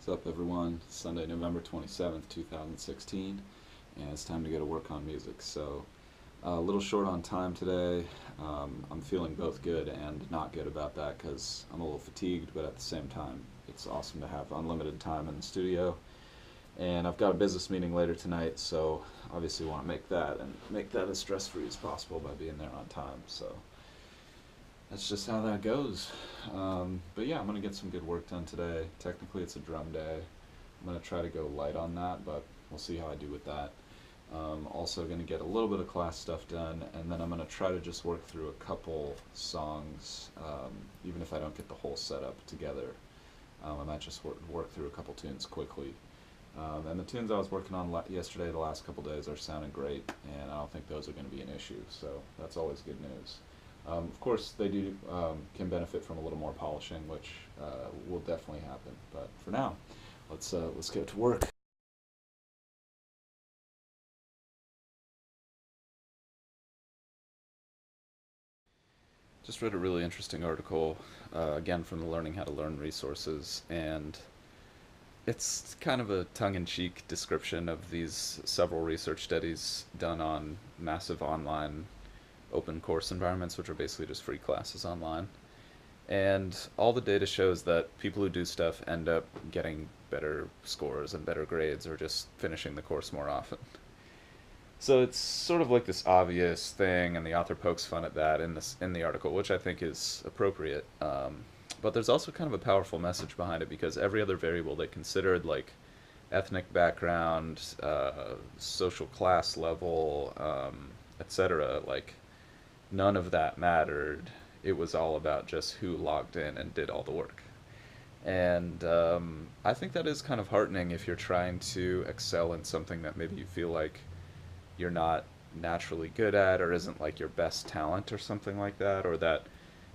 What's up, everyone? Sunday, November 27th, 2016, and it's time to go to work on music. So, a little short on time today. I'm feeling both good and not good about that because I'm a little fatigued, but at the same time, it's awesome to have unlimited time in the studio. And I've got a business meeting later tonight, so obviously want to make that as stress-free as possible by being there on time. So, that's just how that goes. But yeah, I'm gonna get some good work done today. Technically, it's a drum day. I'm gonna try to go light on that, but we'll see how I do with that. Also, gonna get a little bit of class stuff done, and then I'm gonna try to just work through a couple songs, even if I don't get the whole setup together. I might just work through a couple tunes quickly. And the tunes I was working on yesterday, the last couple days, are sounding great, and I don't think those are going to be an issue. So that's always good news. Of course, they do can benefit from a little more polishing, which will definitely happen. But for now, let's get to work. Just read a really interesting article, again from the Learning How to Learn resources, and it's kind of a tongue-in-cheek description of these several research studies done on massive online open course environments, which are basically just free classes online. And all the data shows that people who do stuff end up getting better scores and better grades or just finishing the course more often. So it's sort of like this obvious thing, and the author pokes fun at that in the article, which I think is appropriate. But there's also kind of a powerful message behind it because every other variable they considered, like ethnic background, social class level, etc., like none of that mattered. It was all about just who logged in and did all the work. And I think that is kind of heartening if you're trying to excel in something that maybe you feel like you're not naturally good at or isn't like your best talent or something like that, or that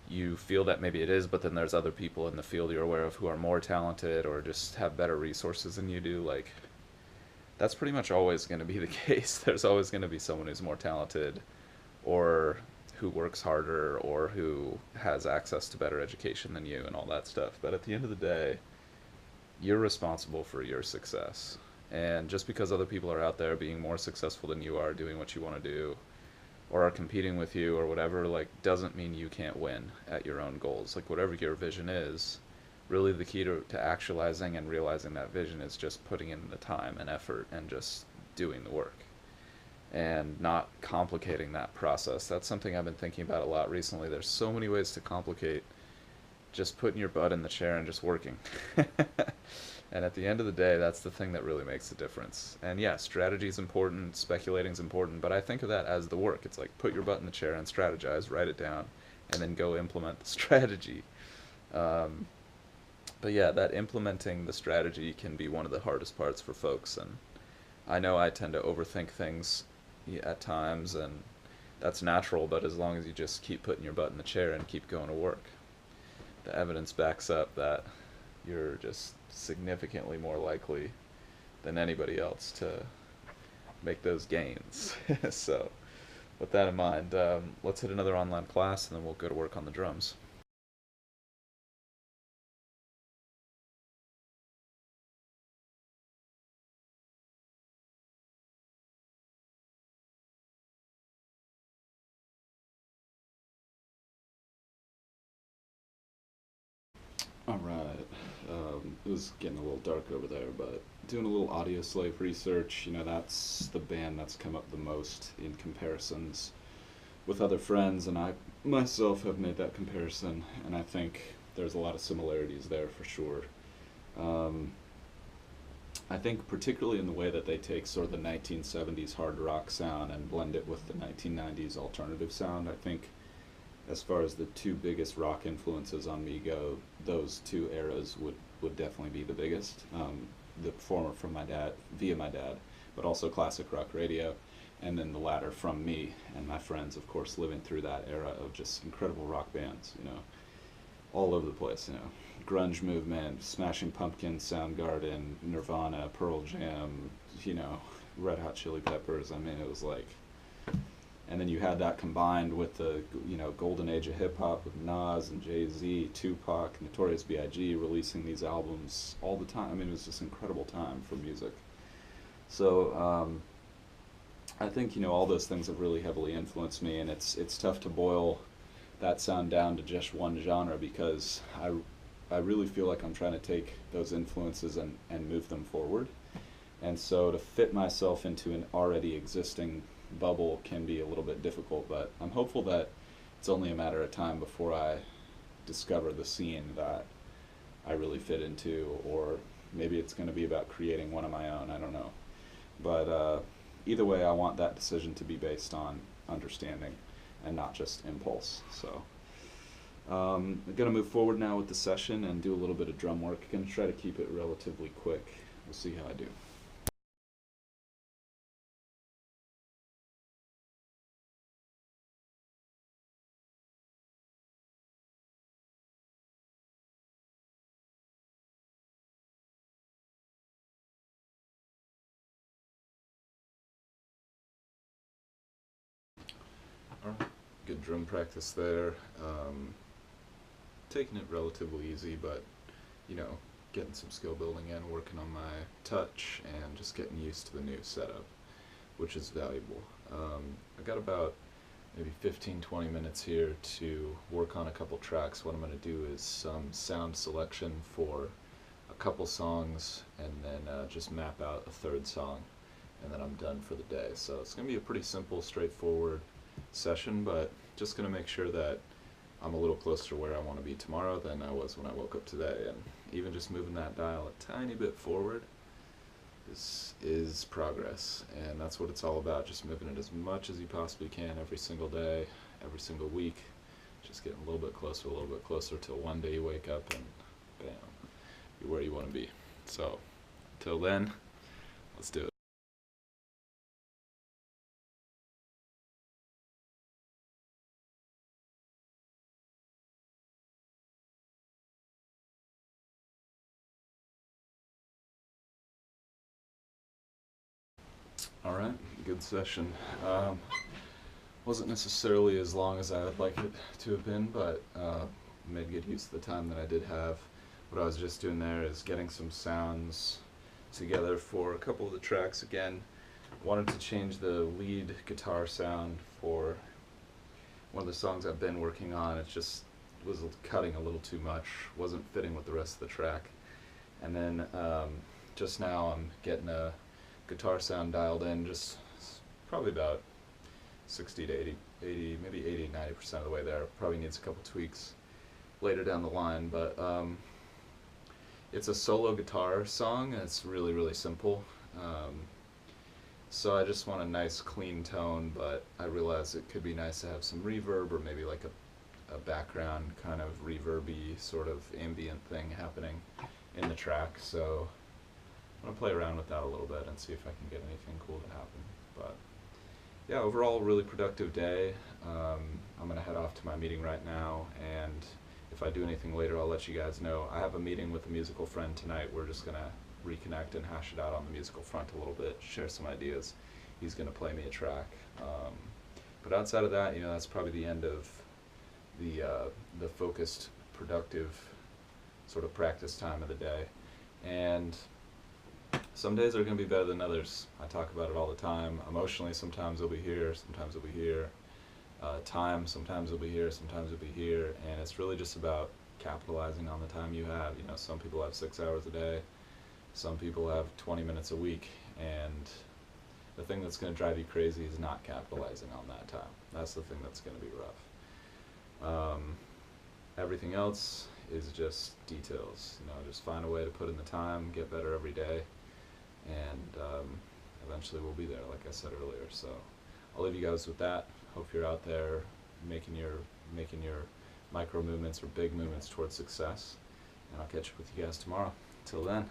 you feel that maybe it is, but then there's other people in the field you're aware of who are more talented or just have better resources than you do. Like, that's pretty much always going to be the case. There's always going to be someone who's more talented or who works harder or who has access to better education than you and all that stuff. But at the end of the day, you're responsible for your success. And just because other people are out there being more successful than you are, doing what you want to do, or are competing with you or whatever, like, doesn't mean you can't win at your own goals. Like, whatever your vision is, really the key to actualizing and realizing that vision is just putting in the time and effort and just doing the work and not complicating that process. That's something I've been thinking about a lot recently. There's so many ways to complicate just putting your butt in the chair and just working. And at the end of the day, that's the thing that really makes the difference. And yeah, strategy is important, speculating is important, but I think of that as the work. It's like put your butt in the chair and strategize, write it down, and then go implement the strategy. Um, but yeah, that implementing the strategy can be one of the hardest parts for folks. And I know I tend to overthink things at times, and that's natural, but as long as you just keep putting your butt in the chair and keep going to work, the evidence backs up that you're just significantly more likely than anybody else to make those gains. So, with that in mind, let's hit another online class and then we'll go to work on the drums. All right. It was getting a little dark over there, but doing a little Audio Slave research, that's the band that's come up the most in comparisons with other friends, and I myself have made that comparison, and I think there's a lot of similarities there for sure. Um, I think particularly in the way that they take sort of the 1970s hard rock sound and blend it with the 1990s alternative sound. I think as far as the two biggest rock influences on me go, those two eras would definitely be the biggest. The former from my dad, via my dad, but also classic rock radio, and then the latter from me and my friends, of course, living through that era of just incredible rock bands, all over the place, grunge movement, Smashing Pumpkins, Soundgarden, Nirvana, Pearl Jam, Red Hot Chili Peppers. I mean, it was like And then you had that combined with the golden age of hip hop with Nas and Jay-Z, Tupac, Notorious B.I.G. releasing these albums all the time. I mean, it was just an incredible time for music. So I think all those things have really heavily influenced me, and it's tough to boil that sound down to just one genre because I really feel like I'm trying to take those influences and move them forward. And so to fit myself into an already existing bubble can be a little bit difficult, but I'm hopeful that it's only a matter of time before I discover the scene that I really fit into, or maybe it's going to be about creating one of my own. I don't know. But either way, I want that decision to be based on understanding and not just impulse. So I'm going to move forward now with the session and do a little bit of drum work. I'm going to try to keep it relatively quick. We'll see how I do. Alright, good drum practice there. Taking it relatively easy, but you know, getting some skill building in, working on my touch, and just getting used to the new setup, which is valuable. I got about maybe 15-20 minutes here to work on a couple tracks. What I'm going to do is some sound selection for a couple songs, and then just map out a third song, and then I'm done for the day. So it's going to be a pretty simple, straightforward session, but just going to make sure that I'm a little closer to where I want to be tomorrow than I was when I woke up today. And even just moving that dial a tiny bit forward is progress, and that's what it's all about, just moving it as much as you possibly can every single day, every single week, just getting a little bit closer till one day you wake up and bam, you're where you want to be. So till then, let's do it. All right, good session. Wasn't necessarily as long as I would like it to have been, but made good use of the time that I did have. What I was just doing there is getting some sounds together for a couple of the tracks. Again, wanted to change the lead guitar sound for one of the songs I've been working on. It just was cutting a little too much, wasn't fitting with the rest of the track. And then just now I'm getting a guitar sound dialed in, just probably about 60 to 80, maybe 80, 90% of the way there. Probably needs a couple tweaks later down the line, but it's a solo guitar song, and it's really, really simple. So I just want a nice, clean tone, but I realize it could be nice to have some reverb, or maybe like a background kind of reverby sort of ambient thing happening in the track. So I'm going to play around with that a little bit and see if I can get anything cool to happen. But yeah, overall, really productive day. I'm going to head off to my meeting right now, and if I do anything later, I'll let you guys know. I have a meeting with a musical friend tonight. We're just going to reconnect and hash it out on the musical front a little bit, share some ideas. He's going to play me a track. But outside of that, that's probably the end of the focused, productive sort of practice time of the day. And some days are going to be better than others. I talk about it all the time. Emotionally, sometimes it'll be here, sometimes it'll be here. Time, sometimes it'll be here, sometimes it'll be here. And it's really just about capitalizing on the time you have. Some people have 6 hours a day. Some people have 20 minutes a week. And the thing that's going to drive you crazy is not capitalizing on that time. That's the thing that's going to be rough. Everything else is just details. Just find a way to put in the time, get better every day, and eventually we'll be there, like I said earlier. So I'll leave you guys with that. Hope you're out there making your micro movements or big movements towards success, and I'll catch up with you guys tomorrow. Till then.